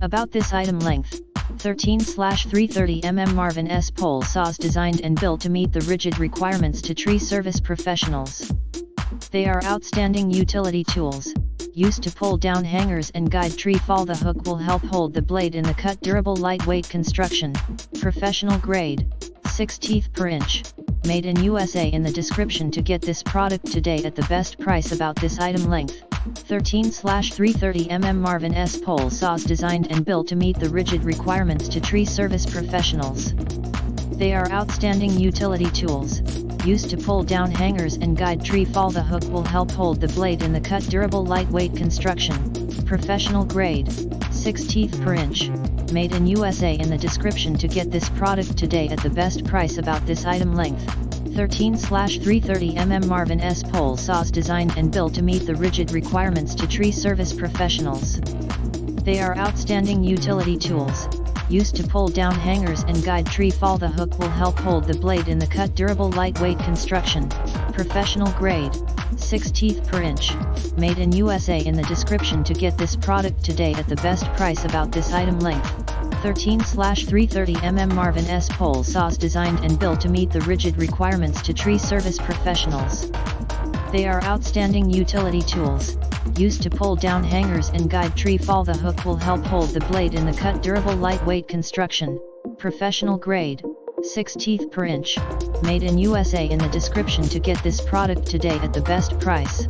About this item: length 13/330 mm. Marvin S pole saws designed and built to meet the rigid requirements to tree service professionals. They are outstanding utility tools, used to pull down hangers and guide tree fall. The hook will help hold the blade in the cut. Durable, lightweight construction, professional grade, 6 teeth per inch, made in USA. In the description to get this product today at the best price. About this item: length 13/330 mm. Marvin S pole saws designed and built to meet the rigid requirements to tree service professionals. They are outstanding utility tools, used to pull down hangers and guide tree fall. The hook will help hold the blade in the cut. Durable, lightweight construction, professional grade, 6 teeth per inch, made in USA. In the description to get this product today at the best price. About this item: length 13/330 mm. Marvin S pole saws designed and built to meet the rigid requirements to tree service professionals. They are outstanding utility tools, used to pull down hangers and guide tree fall. The hook will help hold the blade in the cut. Durable, lightweight construction, professional grade, 6 teeth per inch, made in USA. In the description to get this product today at the best price. About this item: length 13/330 mm. Marvin S pole saws designed and built to meet the rigid requirements to tree service professionals. They are outstanding utility tools, used to pull down hangers and guide tree fall. The hook will help hold the blade in the cut. Durable, lightweight construction, professional grade, 6 teeth per inch, made in USA. In the description to get this product today at the best price.